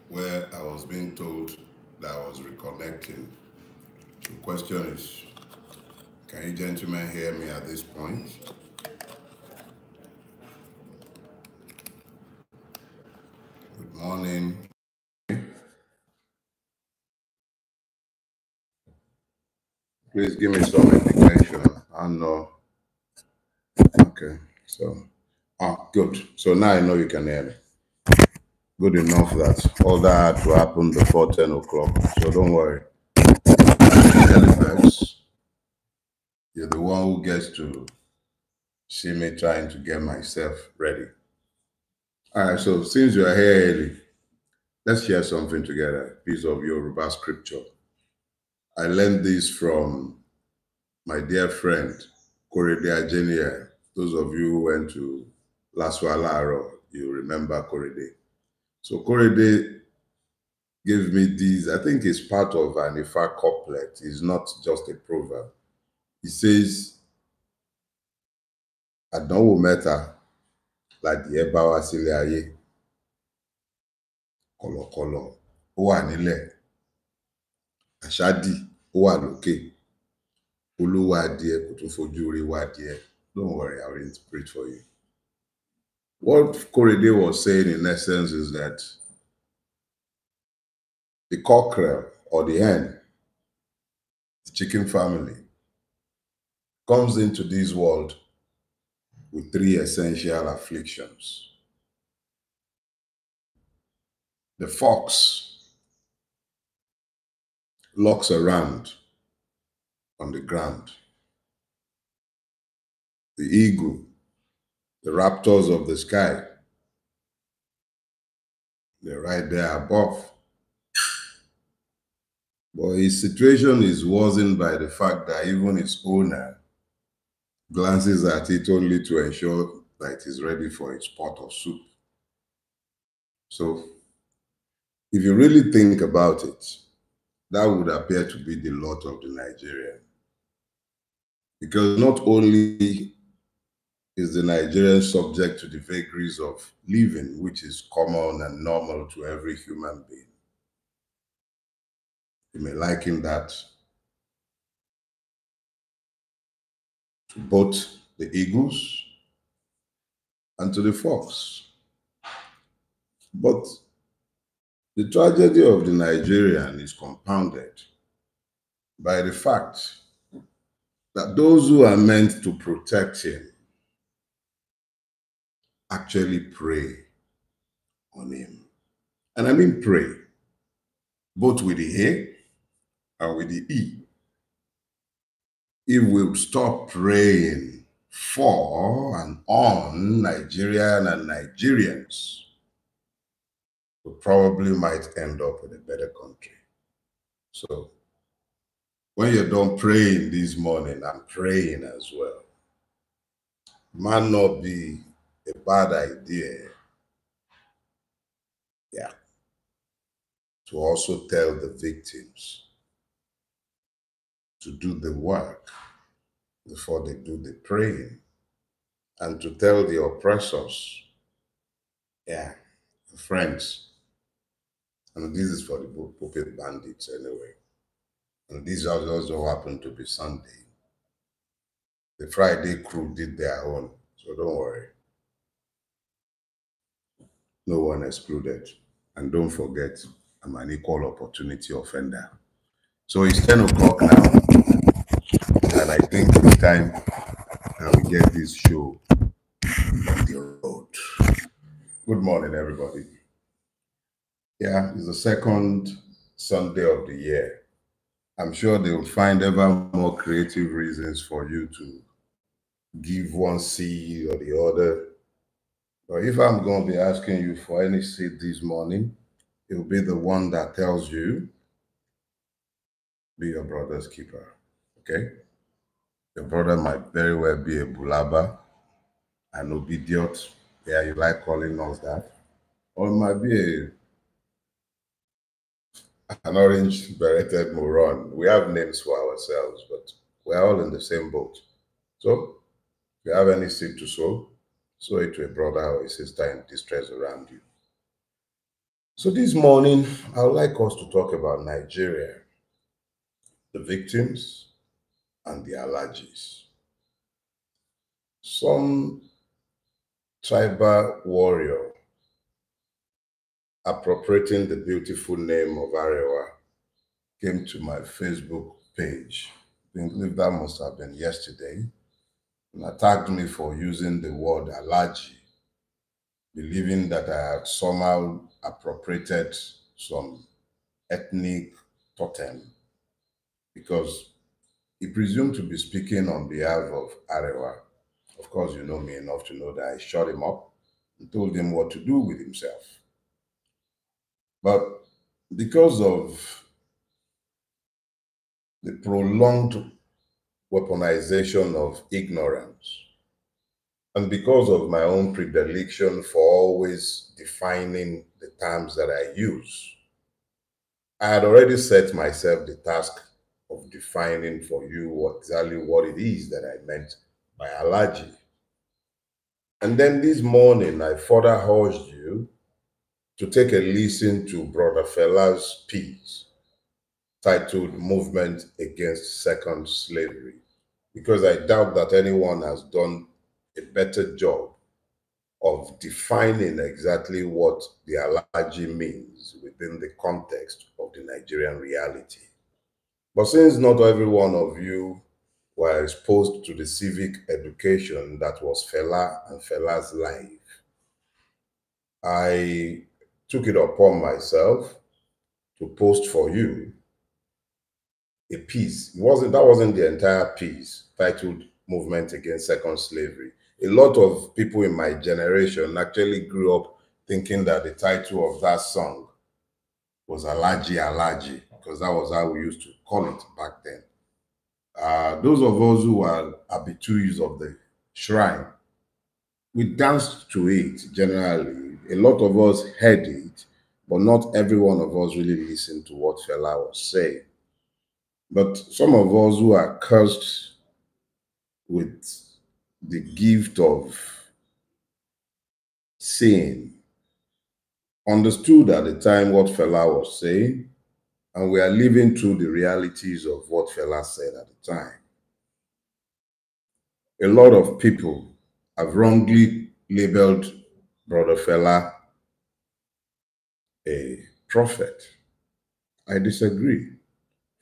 where I was being told that I was reconnecting. The question is, can you gentlemen hear me at this point? Good morning. Please give me some indication. I know. Okay. Good. So now I know you can hear me. Good enough that all that had to happen before 10 o'clock. So don't worry. Halifax, you're the one who gets to see me trying to get myself ready. All right. So since you are here early, let's share something together. A piece of Yoruba scripture. I learned this from my dear friend, Korede Ajenia. Those of you who went to Laswalaro, you remember Korede. So Korede gave me these, I think it's part of an Ifa couplet. It's not just a proverb. He says, Àdánwò mẹ́ta ládìẹ bá wá sílé ayé, kọ̀lọ̀kọ̀lọ̀ ó wà nílẹ̀, àṣádì ó wà lókè, olówó adìẹ kò tún fojú rí wá adìẹ. Don't worry, I'll interpret for you. What Korede was saying in essence is that the cockerel or the hen, the chicken family, comes into this world with three essential afflictions. The fox lurks around on the ground. The eagle, the raptors of the sky, they're right there above. But his situation is worsened by the fact that even his owner glances at it only to ensure that it is ready for its pot of soup. So, if you really think about it, that would appear to be the lot of the Nigerian. Because not only is the Nigerian subject to the vagaries of living, which is common and normal to every human being. You may liken that to both the eagles and to the fox. But the tragedy of the Nigerian is compounded by the fact that those who are meant to protect him actually prey on him. And I mean pray, both with the A and with the E. If we stop praying for and on Nigeria and Nigerians, we probably might end up with a better country. So when you're done praying this morning, I'm praying as well. Might not be a bad idea, to also tell the victims to do the work before they do the praying, and to tell the oppressors, friends, and this is for the pulpit bandits anyway, and this also happened to be Sunday. The Friday crew did their own, so don't worry. No one excluded. And don't forget, I'm an equal opportunity offender. So it's 10 o'clock now, and I think it's time that we get this show on the road. Good morning, everybody. Yeah, it's the second Sunday of the year. I'm sure they will find ever more creative reasons for you to give one seed or the other. But if I'm going to be asking you for any seed this morning, it will be the one that tells you, be your brother's keeper. Okay? Your brother might very well be a bulaba, an obediot. Yeah, you like calling us that. Or it might be an orange beretted moron. We have names for ourselves, but we're all in the same boat. So, if you have any seed to sow it to a brother or a sister in distress around you. So this morning, I would like us to talk about Nigeria, the victims, and the Alhajis. Some tribal warrior appropriating the beautiful name of Arewa came to my Facebook page. I believe that must have been yesterday, and attacked me for using the word Alhaji, believing that I had somehow appropriated some ethnic totem because he presumed to be speaking on behalf of Arewa. Of course, you know me enough to know that I shut him up and told him what to do with himself. But because of the prolonged weaponization of ignorance, and because of my own predilection for always defining the terms that I use, I had already set myself the task of defining for you exactly what it is that I meant by allergy. And then this morning, I further urged you to take a listen to Brother Fela's piece titled Movement Against Second Slavery, because I doubt that anyone has done a better job of defining exactly what the allergy means within the context of the Nigerian reality. But since not every one of you were exposed to the civic education that was Fela and Fela's life, I took it upon myself to post for you a piece. That wasn't the entire piece titled Movement Against Second Slavery. A lot of people in my generation actually grew up thinking that the title of that song was Alaji Alaji, because that was how we used to call it back then. Those of us who are habitués of the shrine, we danced to it generally. A lot of us heard it, but not every one of us really listened to what Fela was saying. But some of us who are cursed with the gift of seeing understood at the time what Fela was saying, and we are living through the realities of what Fela said at the time. A lot of people have wrongly labeled Brother Fela a prophet. I disagree.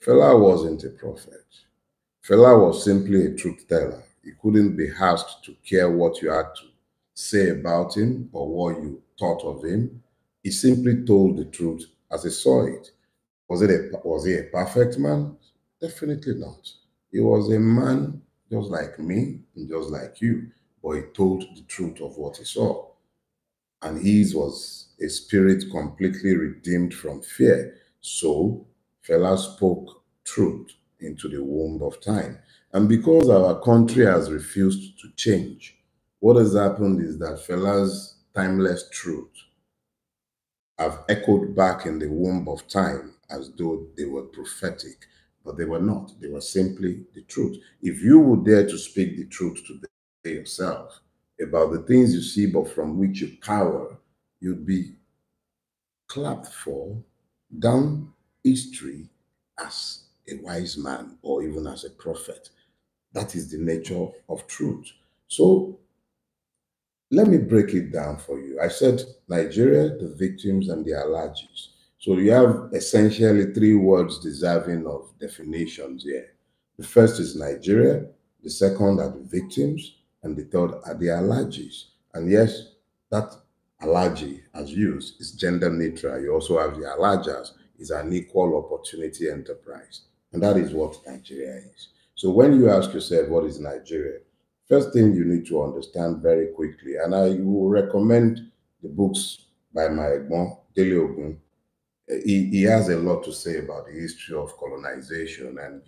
Fela wasn't a prophet. Fela was simply a truth teller. He couldn't be asked to care what you had to say about him or what you thought of him. He simply told the truth as he saw it. Was he a perfect man? Definitely not. He was a man just like me and just like you, but he told the truth of what he saw. And his was a spirit completely redeemed from fear. So Fela spoke truth into the womb of time. And because our country has refused to change, what has happened is that Fela's timeless truth have echoed back in the womb of time as though they were prophetic, but they were not. They were simply the truth. If you would dare to speak the truth to yourself about the things you see, but from which you power, you'd be clapped for down history as a wise man or even as a prophet. That is the nature of truth. So let me break it down for you. I said Nigeria, the victims, and the Alhajis. So you have essentially three words deserving of definitions here. The first is Nigeria, the second are the victims, and the third are the Alhajis. And yes, that Alhaji, as used, is gender neutral. You also have the Alhajas, is an equal opportunity enterprise. And that is what Nigeria is. So when you ask yourself, what is Nigeria? First thing you need to understand very quickly, and I will recommend the books by my Egbon, Dele Ogun. He has a lot to say about the history of colonization, and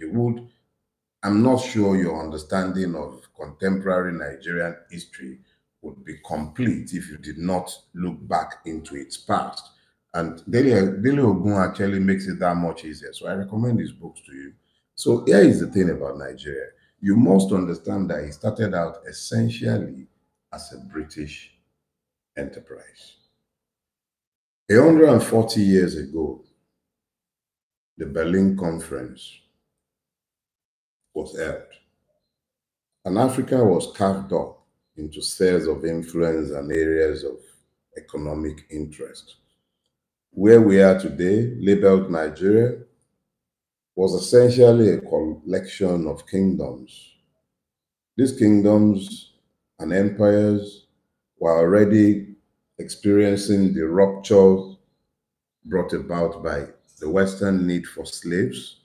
I'm not sure your understanding of contemporary Nigerian history would be complete if you did not look back into its past. And Dele Ogun actually makes it that much easier. So I recommend his books to you. So here is the thing about Nigeria. You must understand that it started out essentially as a British enterprise. 140 years ago, the Berlin Conference was held, and Africa was carved up into spheres of influence and areas of economic interest. Where we are today, labeled Nigeria, was essentially a collection of kingdoms. These kingdoms and empires were already experiencing the rupture brought about by the Western need for slaves,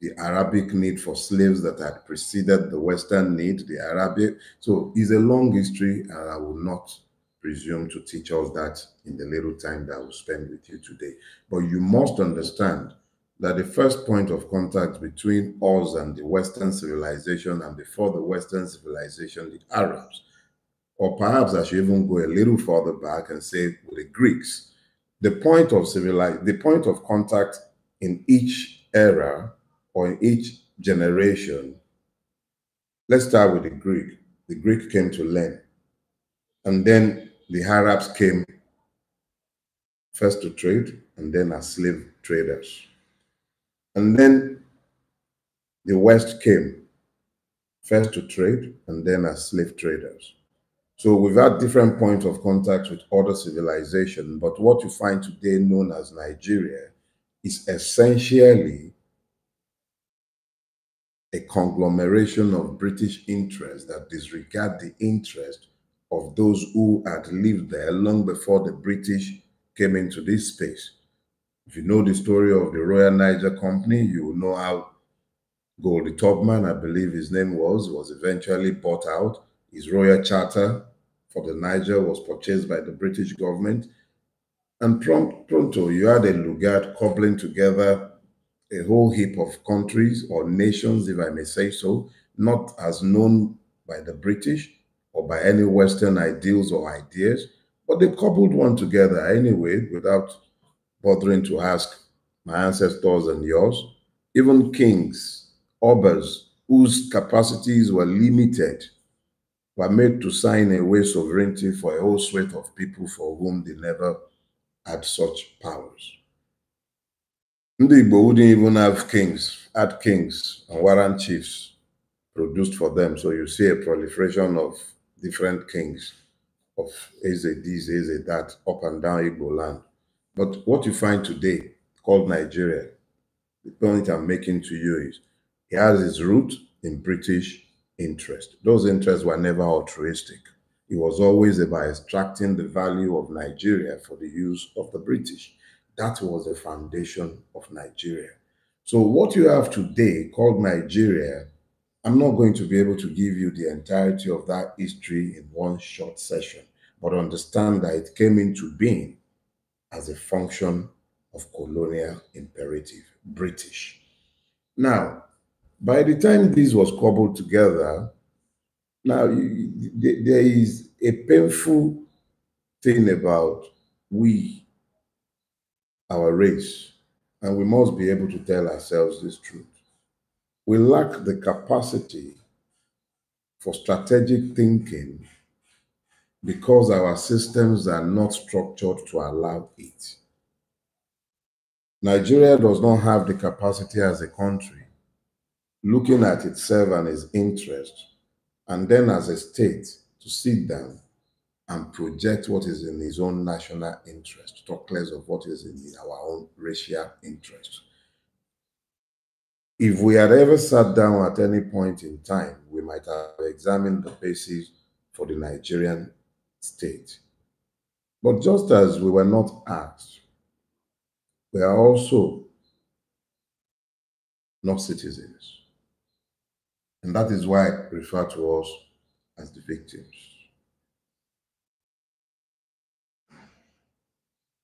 the Arabic need for slaves that had preceded the Western need, the Arabic. So it's a long history, and I will not presume to teach us that in the little time that I will spend with you today. But you must understand that the first point of contact between us and the Western civilization, and before the Western civilization, the Arabs, or perhaps I should even go a little further back and say with the Greeks, the point of contact in each era or in each generation. Let's start with the Greek. The Greek came to learn, and then the Arabs came first to trade, and then as slave traders. And then the West came first to trade, and then as slave traders. So we've had different points of contact with other civilizations, but what you find today known as Nigeria is essentially a conglomeration of British interests that disregard the interest of those who had lived there long before the British came into this space. If you know the story of the Royal Niger Company, you will know how Goldie Tubman, I believe his name was eventually bought out. His royal charter for the Niger was purchased by the British government. And pronto, you had a Lugard cobbling together a whole heap of countries or nations, if I may say so, not as known by the British or by any Western ideals or ideas, but they cobbled one together anyway without bothering to ask my ancestors and yours. Even kings, obas, whose capacities were limited, were made to sign away sovereignty for a whole suite of people for whom they never had such powers. Ndị Igbo wouldn't even have kings, had kings and warrant chiefs produced for them. So you see a proliferation of different kings of Eze this, Eze that, up and down Igbo land. But what you find today, called Nigeria, the point I'm making to you is it has its root in British interest. Those interests were never altruistic. It was always about extracting the value of Nigeria for the use of the British. That was the foundation of Nigeria. So what you have today called Nigeria, I'm not going to be able to give you the entirety of that history in one short session, but understand that it came into being as a function of colonial imperative, British. Now, by the time this was cobbled together, now there is a painful thing about we, our race, and we must be able to tell ourselves this truth. We lack the capacity for strategic thinking because our systems are not structured to allow it. Nigeria does not have the capacity as a country, looking at itself and its interests, and then as a state to sit down and project what is in his own national interest, talk less of what is in our own racial interest. If we had ever sat down at any point in time, we might have examined the basis for the Nigerian state. But just as we were not asked, we are also not citizens. And that is why I refer to us as the victims.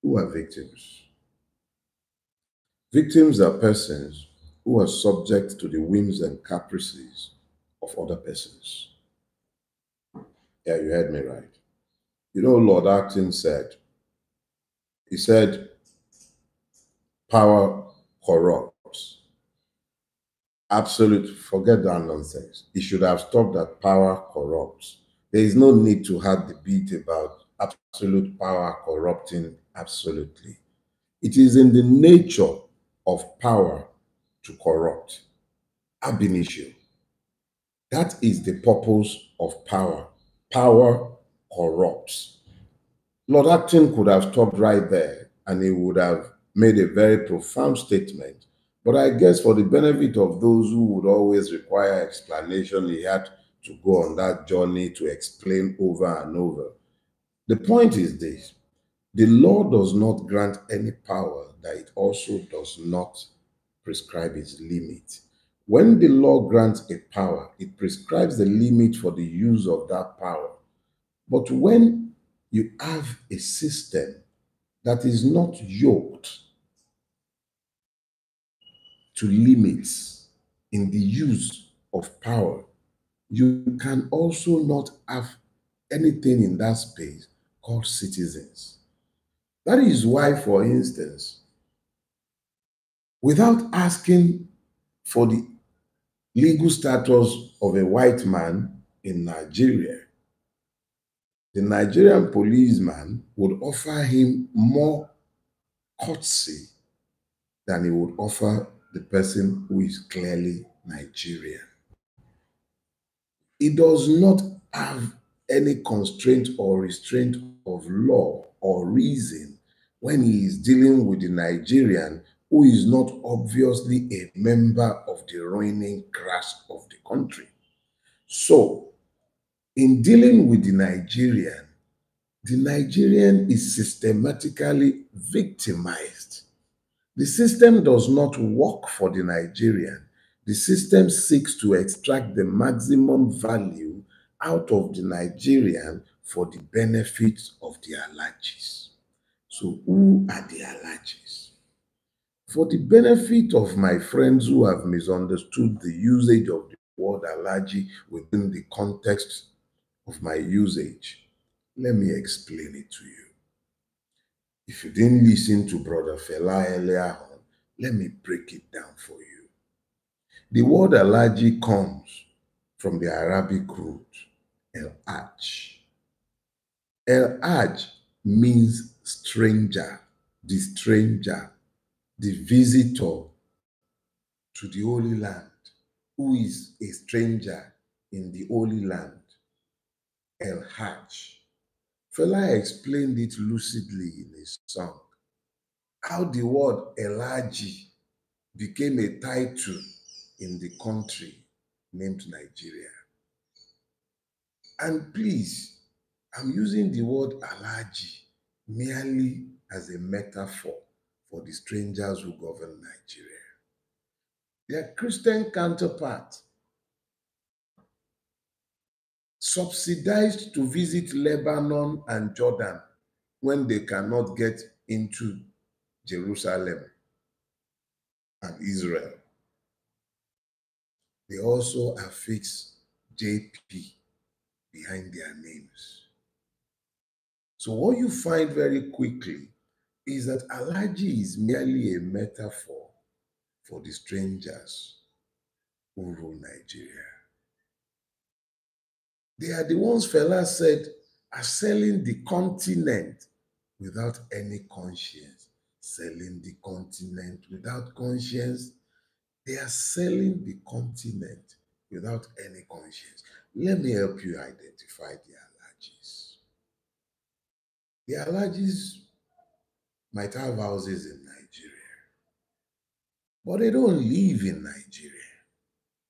Who are victims? Victims are persons who are subject to the whims and caprices of other persons. Yeah, you heard me right. You know, Lord Acton said, he said, power corrupts. Absolute, forget that nonsense. He should have stopped that power corrupts. There is no need to have debate about absolute power corrupting absolutely. It is in the nature of power to corrupt. Ab initio. That is the purpose of power. Power corrupts. Lord Acton could have stopped right there and he would have made a very profound statement. But I guess for the benefit of those who would always require explanation, he had to go on that journey to explain over and over. The point is this: the law does not grant any power that it also does not prescribe its limit. When the law grants a power, it prescribes the limit for the use of that power. But when you have a system that is not yoked to limits in the use of power, you can also not have anything in that space called citizens. That is why, for instance, without asking for the legal status of a white man in Nigeria, the Nigerian policeman would offer him more courtesy than he would offer the person who is clearly Nigerian. It does not have any constraint or restraint of law or reason when he is dealing with the Nigerian who is not obviously a member of the ruining class of the country. So, in dealing with the Nigerian is systematically victimized. The system does not work for the Nigerian. The system seeks to extract the maximum value out of the Nigerian for the benefit of the Alhajis. So, who are the Alhajis? For the benefit of my friends who have misunderstood the usage of the word Alhaji within the context of my usage, let me explain it to you. If you didn't listen to Brother Fela earlier on, let me break it down for you. The word Alhaji comes from the Arabic root, El-Hajj. El-Hajj means stranger, the visitor to the Holy Land, who is a stranger in the Holy Land. El-Hajj. Fela explained it lucidly in his song, how the word Alhaji became a title in the country named Nigeria. And please, I'm using the word Alhaji merely as a metaphor for the strangers who govern Nigeria. Their Christian counterpart subsidized to visit Lebanon and Jordan when they cannot get into Jerusalem and Israel. They also affix JP behind their names. So what you find very quickly is that Alhaji is merely a metaphor for the strangers who rule Nigeria. They are the ones Fela said are selling the continent without any conscience. Selling the continent without conscience. They are selling the continent without any conscience. Let me help you identify the Alhajis. The Alhajis might have houses in Nigeria, but they don't live in Nigeria.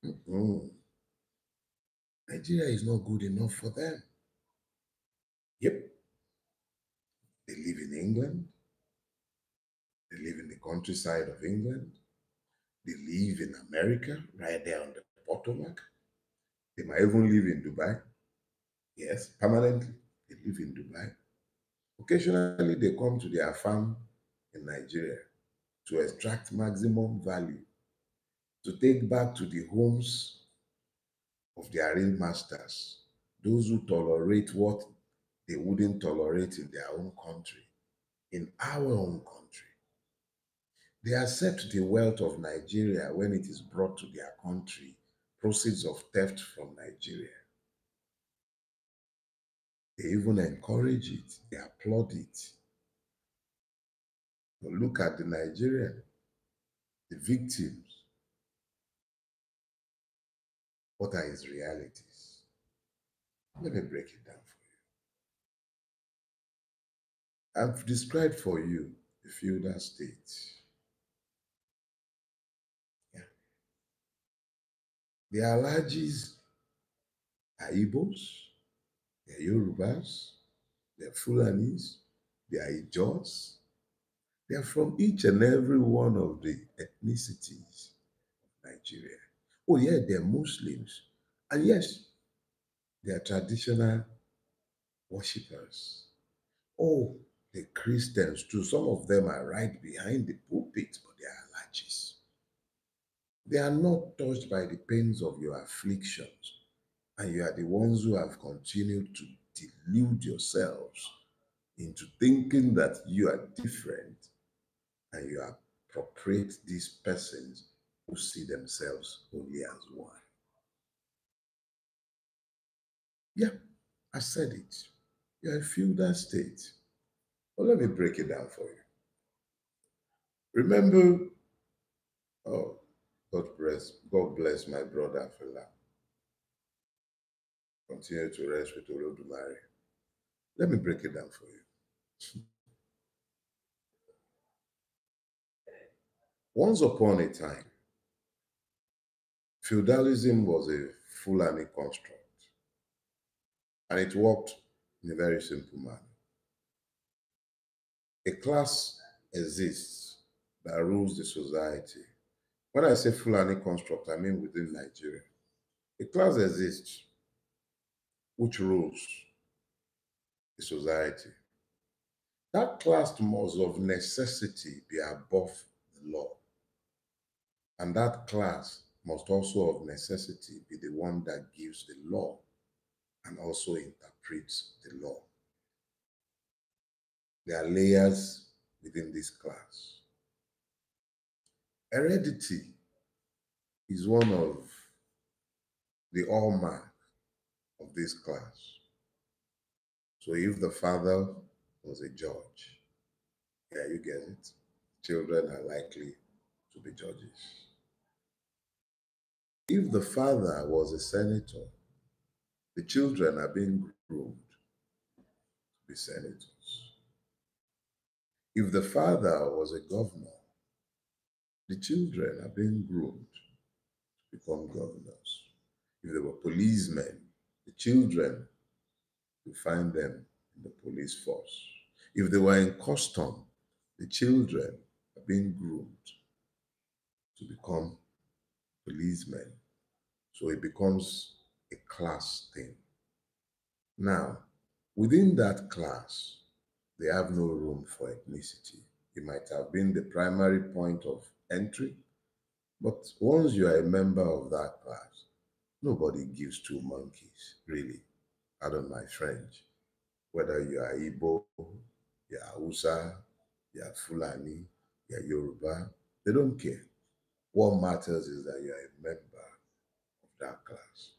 Mm-mm. Nigeria is not good enough for them. Yep, they live in England. They live in the countryside of England. They live in America, right there on the Potomac. They might even live in Dubai. Yes, permanently. They live in Dubai. Occasionally, they come to their farm in Nigeria to extract maximum value, to take back to the homes of their real masters, those who tolerate what they wouldn't tolerate in their own country, in our own country. They accept the wealth of Nigeria when it is brought to their country, proceeds of theft from Nigeria. They even encourage it, they applaud it. But look at the Nigerian, the victims. What are his realities? Let me break it down for you. I've described for you the feudal state. Yeah. The Alhajis are Igbos, they're Yorubas, they're Fulanis, they are Ijos. They are from each and every one of the ethnicities of Nigeria. Oh yeah, they're Muslims. And yes, they are traditional worshippers. Oh, the Christians too. Some of them are right behind the pulpit, but they are Alhajis. They are not touched by the pains of your afflictions. And you are the ones who have continued to delude yourselves into thinking that you are different and you appropriate these persons who see themselves only as one. Yeah, I said it. You're a feudal state. Well, let me break it down for you. Remember, oh, God bless my brother Fela. Continue to rest with Olodumare. Let me break it down for you. Once upon a time, feudalism was a Fulani construct, and it worked in a very simple manner. A class exists that rules the society. When I say Fulani construct, I mean within Nigeria. A class exists which rules the society. That class must of necessity be above the law. And that class must also of necessity be the one that gives the law and also interprets the law. There are layers within this class. Heredity is one of the hallmark of this class. So if the father was a judge, yeah, you get it. Children are likely to be judges. If the father was a senator, the children are being groomed to be senators. If the father was a governor, the children are being groomed to become governors. If they were policemen, the children, you find them in the police force. If they were in custom, the children are being groomed to become policemen. So it becomes a class thing. Now, within that class, they have no room for ethnicity. It might have been the primary point of entry, but once you are a member of that class, nobody gives two monkeys, really. Pardon my French. Whether you are Igbo, you are Hausa, you are Fulani, you are Yoruba, they don't care. What matters is that you are a member of that class.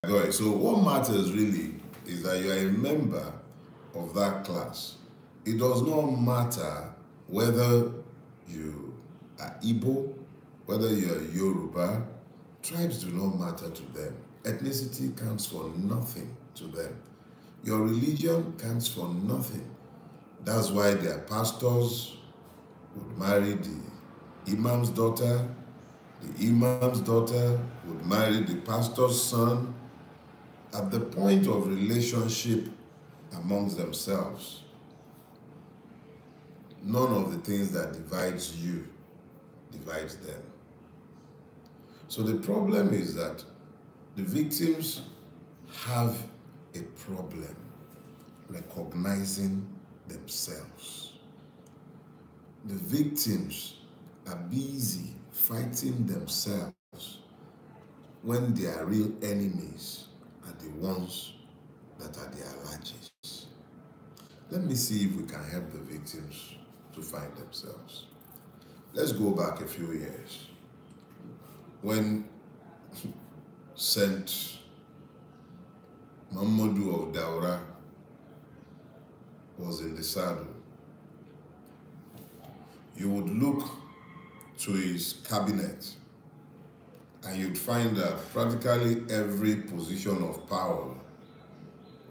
Right. So what matters really is that you are a member of that class. It does not matter whether you are Igbo, whether you are Yoruba. Tribes do not matter to them. Ethnicity counts for nothing to them. Your religion counts for nothing. That's why their pastors would marry the imam's daughter. The imam's daughter would marry the pastor's son. At the point of relationship amongst themselves, none of the things that divides you divides them. So the problem is that the victims have a problem recognizing themselves. The victims are busy fighting themselves when their real enemies are the ones that are the Alhajis. Let me see if we can help the victims to find themselves. Let's go back a few years. When Saint Muhammadu of Daura was in the saddle, you would look to his cabinet and you'd find that practically every position of power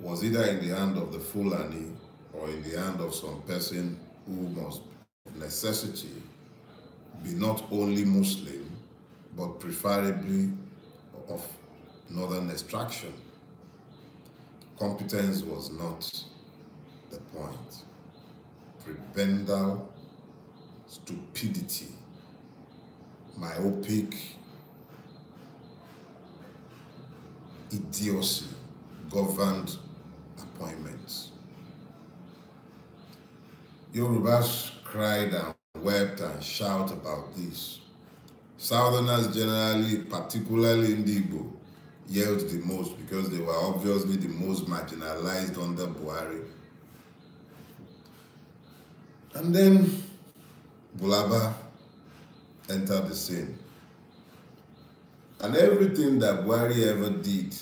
was either in the hand of the Fulani or in the hand of some person who must, of necessity, be not only Muslim, but preferably of northern extraction. Competence was not the point. Prebendal stupidity, myopic idiocy governed appointments. Yorubas cried and wept and shouted about this. Southerners generally, particularly in the Igbo, yelled the most because they were obviously the most marginalized under Buhari. And then Bulaba entered the scene. And everything that Buhari ever did,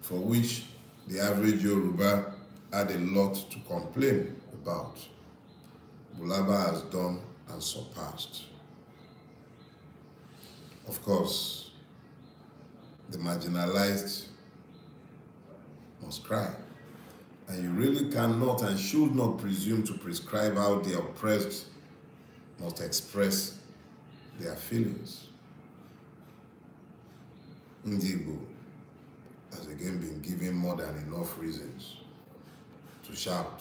for which the average Yoruba had a lot to complain about, Bulaba has done and surpassed. Of course, the marginalized must cry. And you really cannot and should not presume to prescribe how the oppressed must express their feelings. Ndigo has again been given more than enough reasons to shout.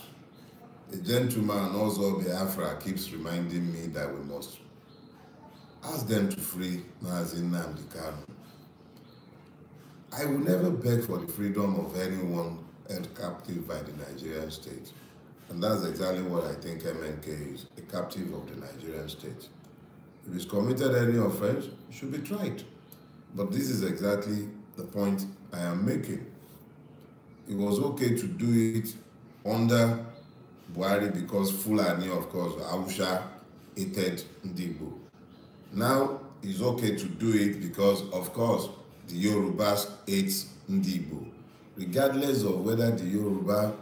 The gentleman also Biafra keeps reminding me that we must ask them to free Mazi Nnamdi Kanu. I will never beg for the freedom of anyone held captive by the Nigerian state. And that's exactly what I think MNK is, a captive of the Nigerian state. If he's committed any offense, he should be tried. But this is exactly the point I am making. It was okay to do it under Buhari because Fulani, of course, Awusha hated Ndigo. Now it's okay to do it because, of course, the Yorubas hate Ndigo. Regardless of whether the Yoruba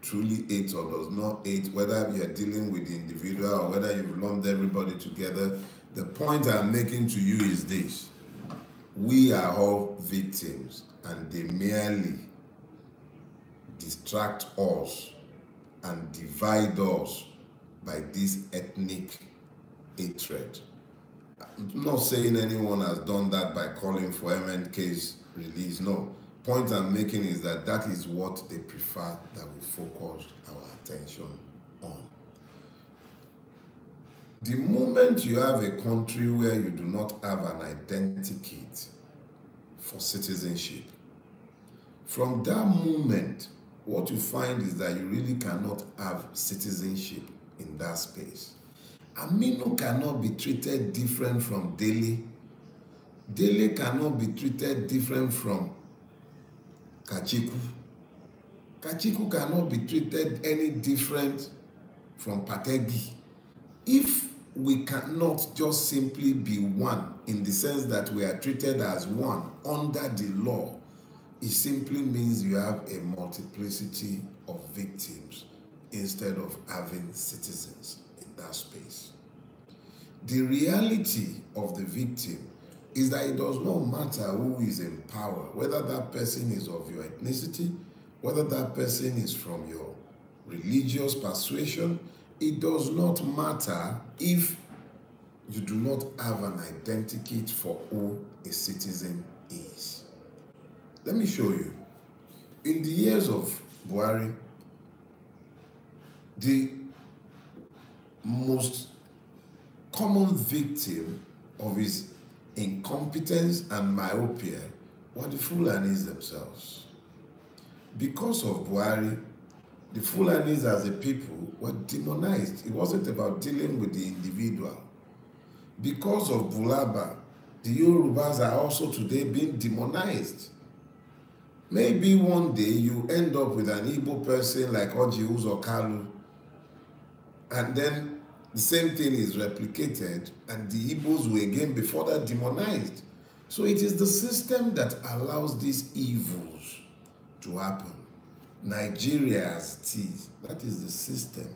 truly hates or does not hate, whether you are dealing with the individual or whether you've lumped everybody together, the point I'm making to you is this. We are all victims, and they merely distract us and divide us by this ethnic hatred. I'm not saying anyone has done that by calling for MNK's release. No. Point I'm making is that that is what they prefer that we focus our attention on. The moment you have a country where you do not have an identikit for citizenship, from that moment, what you find is that you really cannot have citizenship in that space. Aminu cannot be treated different from Dele. Dele cannot be treated different from Kachiku. Kachiku cannot be treated any different from Pategi. If we cannot just simply be one in the sense that we are treated as one under the law, it simply means you have a multiplicity of victims instead of having citizens in that space. The reality of the victim is that it does not matter who is in power, whether that person is of your ethnicity, whether that person is from your religious persuasion. It does not matter if you do not have an identikit for who a citizen is. Let me show you. In the years of Buhari, the most common victim of his incompetence and myopia were the Fulanis themselves. Because of Buhari, the Fulanis as a people were demonized. It wasn't about dealing with the individual. Because of Bulaba, the Yorubas are also today being demonized. Maybe one day you end up with an Igbo person like Oji Uzo Kalu, and then the same thing is replicated, and the Igbos will again be further demonized. So it is the system that allows these evils to happen. Nigeria as it is, that is the system.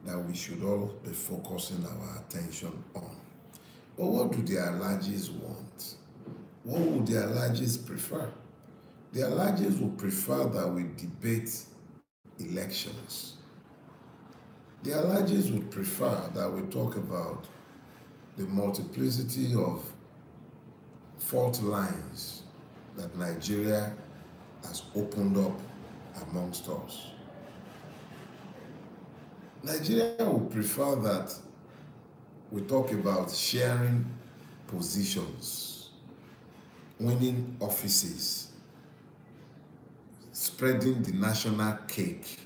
that we should all be focusing our attention on. But what do the Alhajis want? What would the Alhajis prefer? The Alhajis would prefer that we debate elections. The Alhajis would prefer that we talk about the multiplicity of fault lines that Nigeria has opened up amongst us. Nigeria would prefer that we talk about sharing positions, winning offices, spreading the national cake.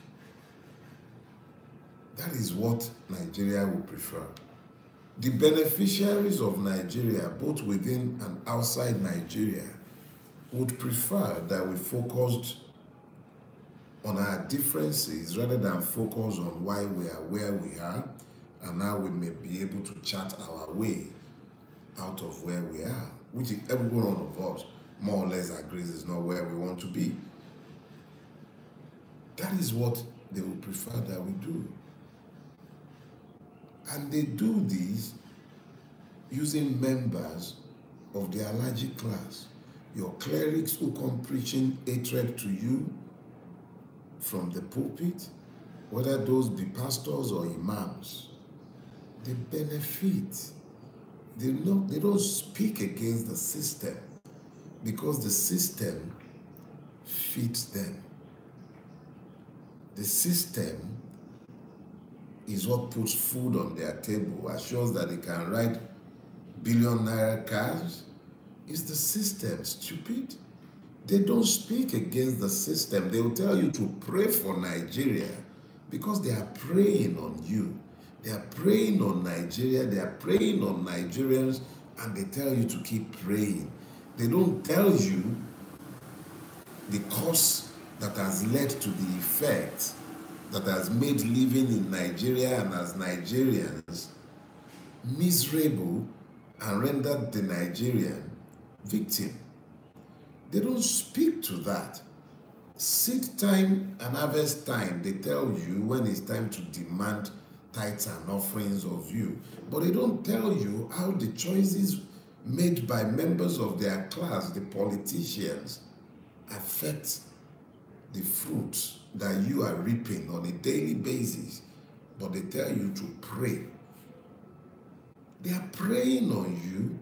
That is what Nigeria would prefer. The beneficiaries of Nigeria, both within and outside Nigeria, would prefer that we focused on our differences rather than focus on why we are where we are and how we may be able to chart our way out of where we are, which every one of us more or less agrees is not where we want to be. That is what they would prefer that we do. And they do this using members of the Alhaji class, your clerics who come preaching hatred to you from the pulpit, whether those be pastors or imams. They benefit. They don't speak against the system because the system fits them. The system is what puts food on their table, assures that they can ride billion naira cars. Is the system stupid? They don't speak against the system. They will tell you to pray for Nigeria because they are praying on you. They are praying on Nigeria. They are praying on Nigerians, and they tell you to keep praying. They don't tell you the cause that has led to the effect that has made living in Nigeria and as Nigerians miserable and rendered the Nigerian victim. They don't speak to that. Seed time and harvest time, they tell you when it's time to demand tithes and offerings of you. But they don't tell you how the choices made by members of their class, the politicians, affect the fruits that you are reaping on a daily basis. But they tell you to pray. They are praying on you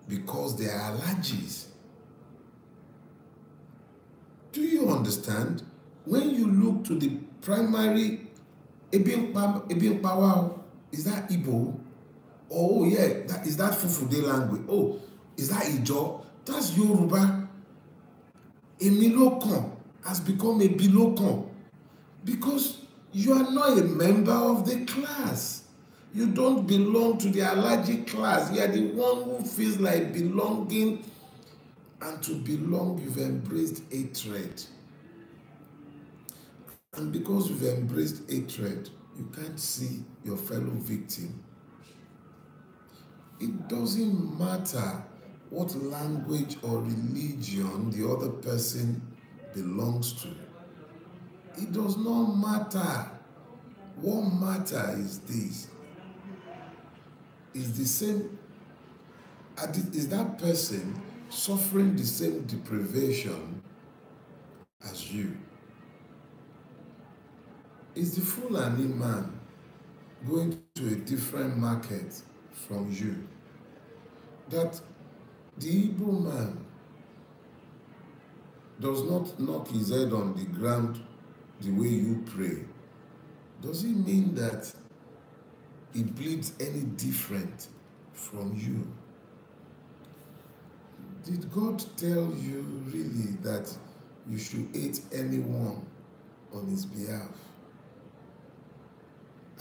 because they are Alhajis. Do you understand? When you look to the primary Power, is that Igbo? Oh yeah, is that Fufude language? Oh, is that Ijo? That's Yoruba. Emilokan has become a Bilokan because you are not a member of the class. You don't belong to the Alhaji class. You are the one who feels like belonging, and to belong, you've embraced hatred. And because you've embraced hatred, you can't see your fellow victim. It doesn't matter what language or religion the other person belongs to. It does not matter. What matters is this. Is the same, is that person suffering the same deprivation as you? Is the Fulani man going to a different market from you? That the Igbo man does not knock his head on the ground the way you pray, does it mean that he bleeds any different from you? Did God tell you really that you should hate anyone on his behalf?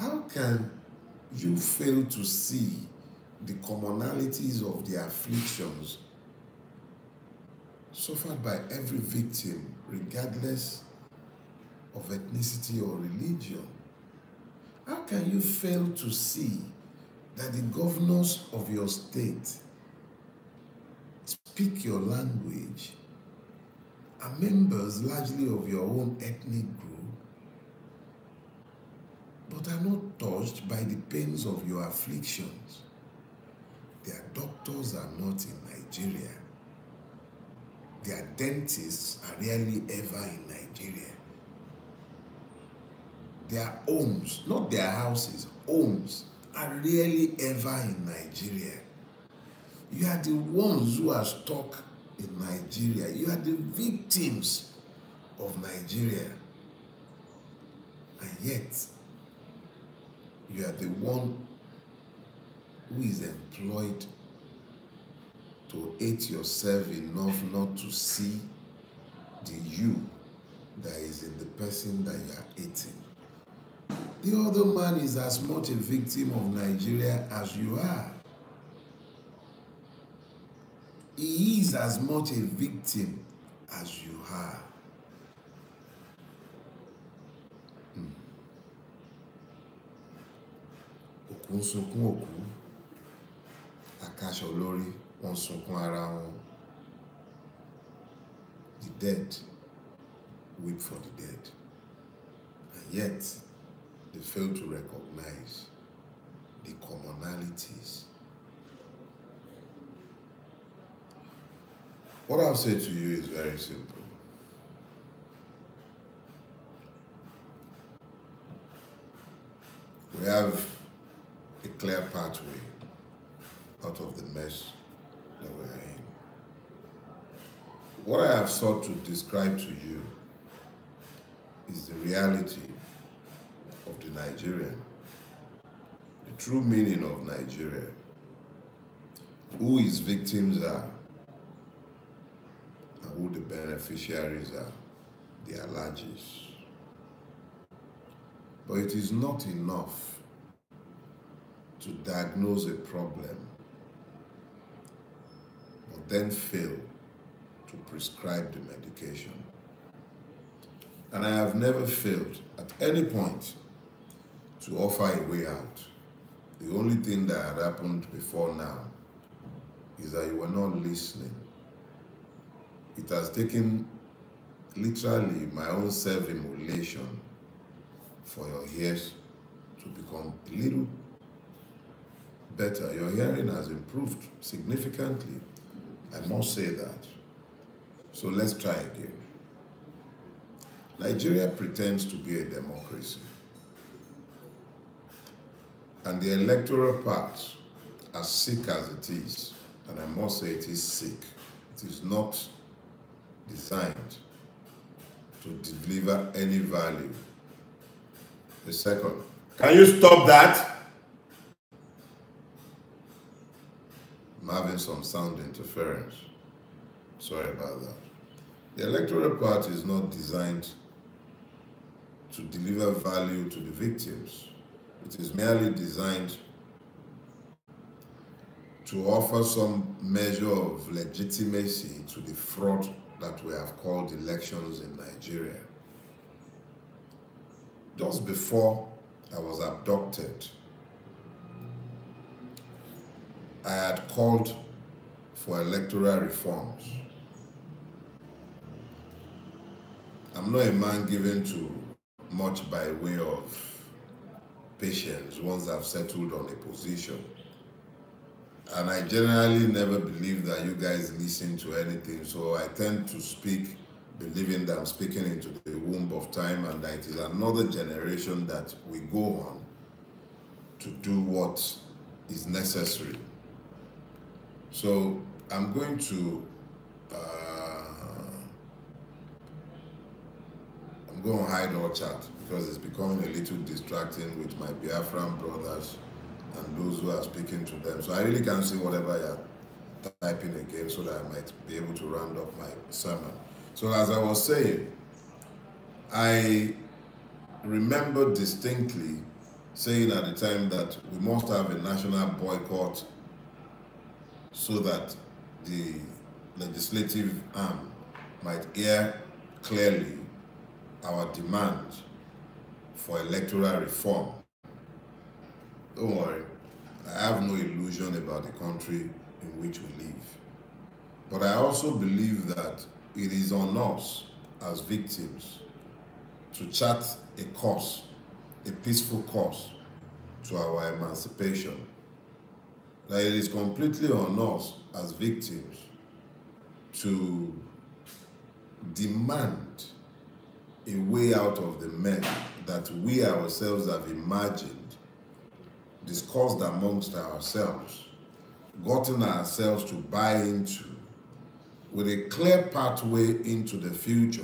How can you fail to see the commonalities of the afflictions suffered by every victim, regardless of ethnicity or religion? How can you fail to see that the governors of your state speak your language, are members largely of your own ethnic group, but are not touched by the pains of your afflictions. Their doctors are not in Nigeria. Their dentists are rarely ever in Nigeria. Their homes, not their houses, homes are rarely ever in Nigeria. You are the ones who are stuck in Nigeria. You are the victims of Nigeria. And yet, you are the one who is employed to hate yourself enough not to see the you that is in the person that you are hating. The other man is as much a victim of Nigeria as you are. He is as much a victim as you are. Òkú ń sunkún òkú, àkàṣọ lórí wọ́n sunkún ara wọn. The dead weep for the dead, and yet they fail to recognize the commonalities. What I'll say to you is very simple. We have a clear pathway out of the mess that we are in. What I have sought to describe to you is the reality of the Nigerian, the true meaning of Nigeria, who his victims are, and who the beneficiaries are, the Alhajis. But it is not enough to diagnose a problem, but then fail to prescribe the medication. And I have never failed at any point to offer a way out. The only thing that had happened before now is that you were not listening. It has taken literally my own self-immolation for your ears to become a little better. Your hearing has improved significantly. I must say that. So let's try again. Nigeria pretends to be a democracy. And the electoral part, as sick as it is, and I must say it is sick, it is not designed to deliver any value. A second. Can you stop that? I'm having some sound interference. Sorry about that. The electoral part is not designed to deliver value to the victims. It is merely designed to offer some measure of legitimacy to the fraud that we have called elections in Nigeria. Just before I was abducted, I had called for electoral reforms. I'm not a man given to much by way of patience once I've settled on a position. And I generally never believe that you guys listen to anything, so I tend to speak believing that I'm speaking into the womb of time and that it is another generation that we go on to do what is necessary. So I'm going to hide all chat because it's becoming a little distracting with my Biafran brothers and those who are speaking to them. So I really can't see whatever you're typing again so that I might be able to round up my sermon. So as I was saying, I remember distinctly saying at the time that we must have a national boycott so that the legislative arm might hear clearly our demand for electoral reform. Don't worry, I have no illusion about the country in which we live. But I also believe that it is on us as victims to chart a course, a peaceful course, to our emancipation. That it is completely on us as victims to demand a way out of the mess that we ourselves have imagined, discussed amongst ourselves, gotten ourselves to buy into, with a clear pathway into the future.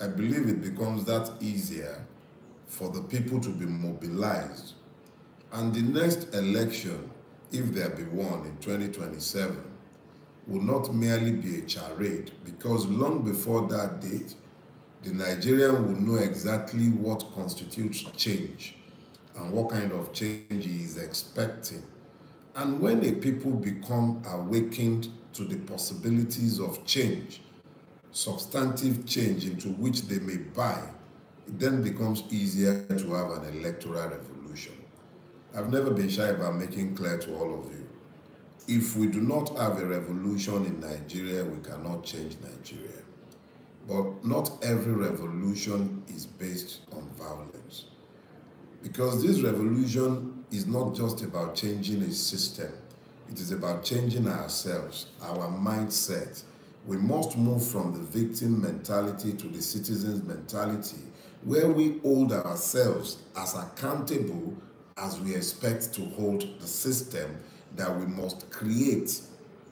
I believe it becomes that easier for the people to be mobilized. And the next election, if there be one in 2027, will not merely be a charade, because long before that date, the Nigerian will know exactly what constitutes change and what kind of change he is expecting. And when the people become awakened to the possibilities of change, substantive change into which they may buy, it then becomes easier to have an electoral revolution. I've never been shy about making clear to all of you, if we do not have a revolution in Nigeria, we cannot change Nigeria. But not every revolution is based on violence. Because this revolution is not just about changing a system, it is about changing ourselves, our mindset. We must move from the victim mentality to the citizen's mentality, where we hold ourselves as accountable as we expect to hold the system that we must create.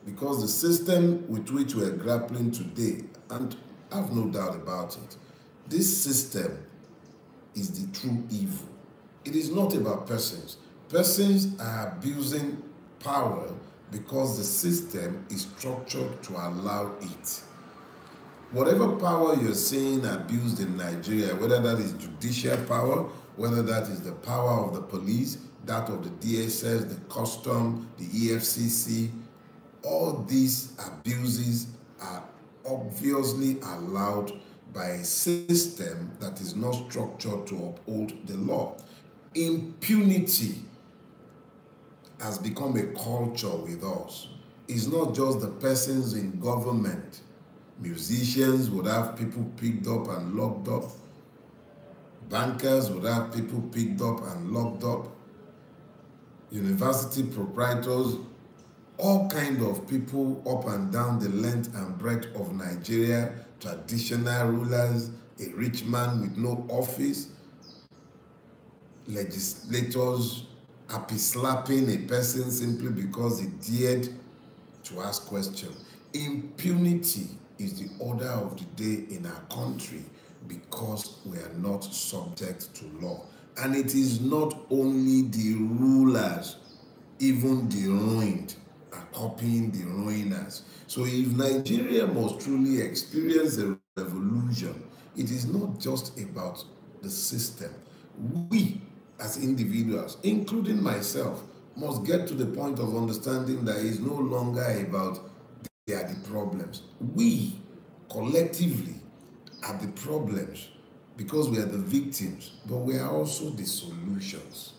Because the system with which we are grappling today, and I have no doubt about it, this system is the true evil. It is not about persons. Persons are abusing power because the system is structured to allow it. Whatever power you're seeing abused in Nigeria, whether that is judicial power, whether that is the power of the police, that of the DSS, the custom, the EFCC, all these abuses are obviously allowed by a system that is not structured to uphold the law. Impunity has become a culture with us. It's not just the persons in government. Musicians would have people picked up and locked up. Bankers would have people picked up and locked up. University proprietors, all kind of people up and down the length and breadth of Nigeria, traditional rulers, a rich man with no office, legislators happy slapping a person simply because he dared to ask questions. Impunity is the order of the day in our country because we are not subject to law. And it is not only the rulers, even the ruined are copying the ruiners. So if Nigeria must truly experience a revolution, it is not just about the system. We, as individuals, including myself, must get to the point of understanding that it's no longer about they are the problems. We, collectively, are the problems because we are the victims, but we are also the solutions.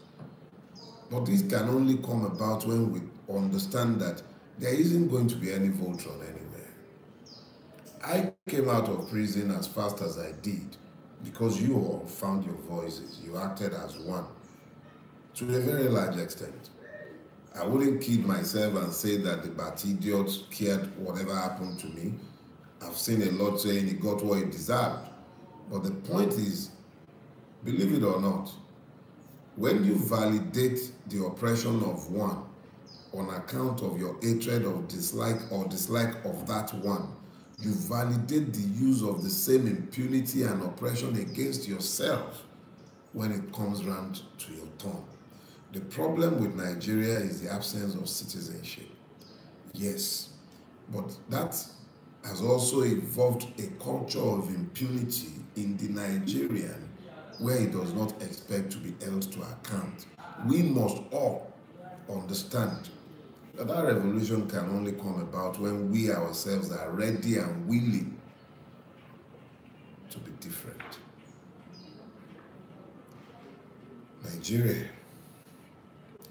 But this can only come about when we understand that there isn't going to be any Voltron anywhere. I came out of prison as fast as I did because you all found your voices. You acted as one to a very large extent. I wouldn't kid myself and say that the bat idiots cared whatever happened to me. I've seen a lot saying he got what he deserved. But the point is, believe it or not, when you validate the oppression of one on account of your hatred of dislike or dislike of that one, you validate the use of the same impunity and oppression against yourself when it comes round to your turn. The problem with Nigeria is the absence of citizenship. Yes, but that has also evolved a culture of impunity in the Nigerian where he does not expect to be held to account. We must all understand that our revolution can only come about when we ourselves are ready and willing to be different. Nigeria,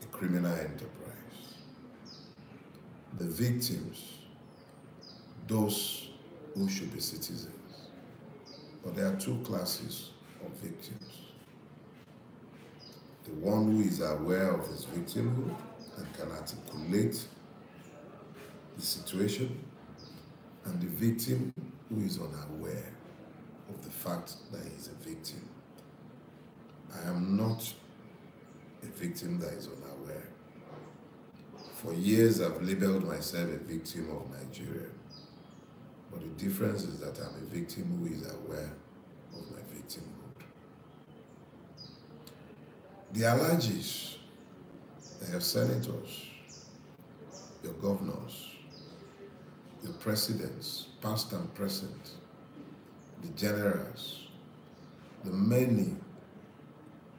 a criminal enterprise. The victims, those who should be citizens. But there are two classes of victims. the one who is aware of his victimhood and can articulate the situation, and the victim who is unaware of the fact that he is a victim. I am not a victim that is unaware. For years, I've labeled myself a victim of Nigeria. But the difference is that I'm a victim who is aware of my victimhood. The Alhajis, your senators, your governors, your presidents, past and present, the generals, the many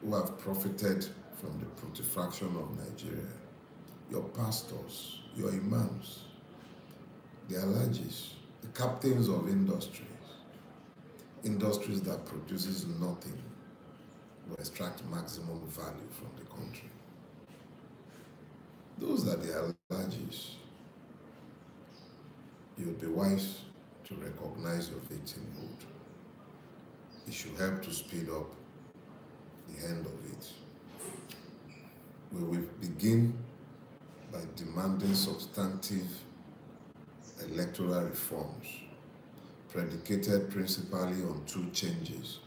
who have profited from the putrefaction of Nigeria, your pastors, your imams, the Alhajis, the captains of industries that produces nothing but extract maximum value from the country. Those are the Alhajis. You would be wise to recognize your victimhood. It should help to speed up the end of it. We will begin by demanding substantive electoral reforms predicated principally on two changes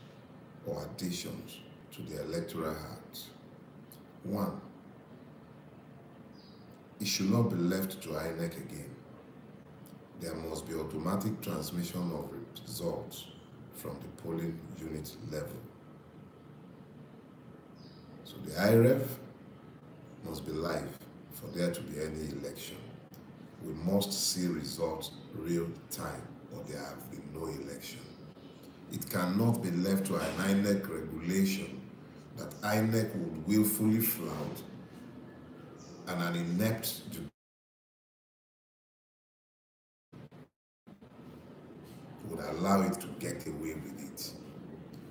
or additions to the Electoral Act. One, it should not be left to INEC again. There must be automatic transmission of results from the polling unit level. So the IREV must be live for there to be any election. We must see results real time, or there have been no election. It cannot be left to an INEC regulation that INEC would willfully flout and an inept would allow it to get away with it.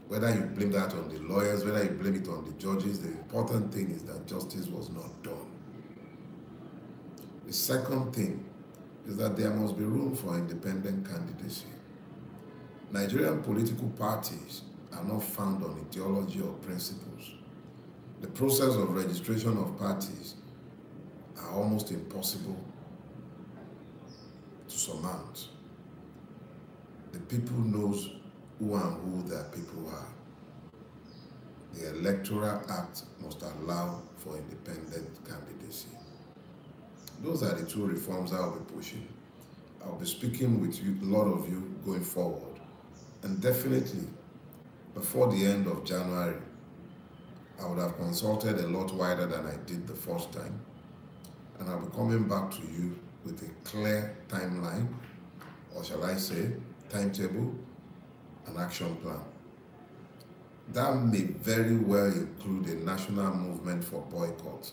Whether you blame that on the lawyers, whether you blame it on the judges, the important thing is that justice was not done. The second thing is that there must be room for independent candidacy. Nigerian political parties are not found on ideology or principles. The process of registration of parties are almost impossible to surmount. The people knows who and who their people are. The Electoral Act must allow for independent candidacy. Those are the two reforms I'll be pushing. I'll be speaking with you, a lot of you going forward. And definitely, before the end of January, I would have consulted a lot wider than I did the first time. And I'll be coming back to you with a clear timeline, or shall I say, timetable, and action plan. That may very well include a national movement for boycott,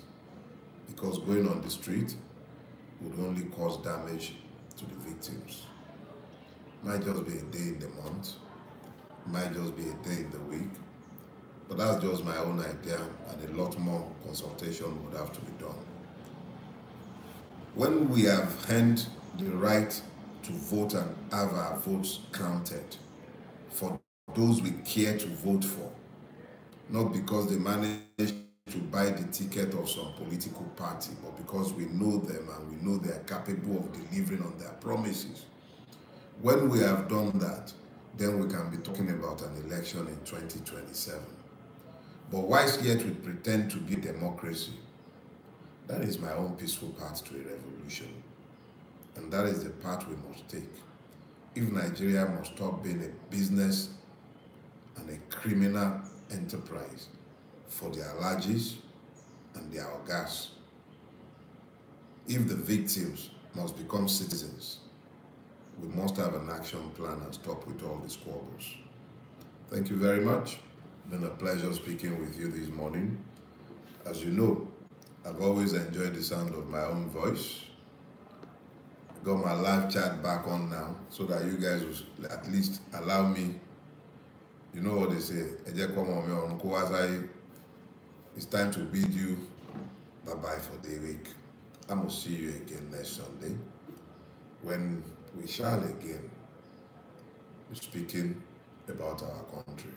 because going on the street would only cause damage to the victims. Might just be a day in the month, might just be a day in the week, but that's just my own idea, and a lot more consultation would have to be done. When we have earned the right to vote and have our votes counted for those we care to vote for, not because they managed to buy the ticket of some political party, but because we know them and we know they are capable of delivering on their promises. When we have done that, then we can be talking about an election in 2027. But whilst yet we pretend to be democracy, that is my own peaceful path to a revolution. And that is the path we must take. If Nigeria must stop being a business and a criminal enterprise for the Alhajis and their Algas, if the victims must become citizens, we must have an action plan and stop with all the squabbles. Thank you very much. It's been a pleasure speaking with you this morning. As you know, I've always enjoyed the sound of my own voice. I got my live chat back on now so that you guys will at least allow me. You know what they say, it's time to bid you bye-bye for the week. I must see you again next Sunday when we shall again be speaking about our country,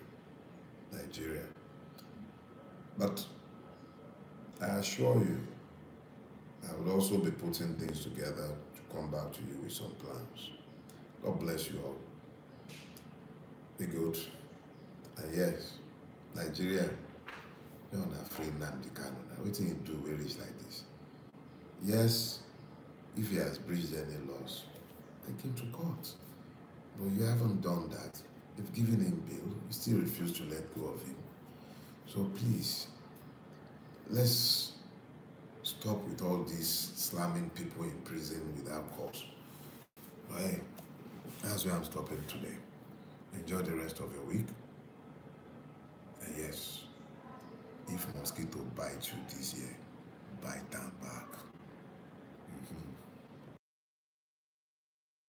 Nigeria. But I assure you, I will also be putting things together to come back to you with some plans. God bless you all. Be good. And yes, Nigeria, you're not free Nnamdi Kanu now. What you do where it's like this? Yes, if he has breached any laws, take him to court. But you haven't done that. You've given him bail, you still refuse to let go of him. So please, let's stop with all these slamming people in prison without cause. Right? That's where I'm stopping today. Enjoy the rest of your week. And yes, if mosquito bites you this year, bite them back.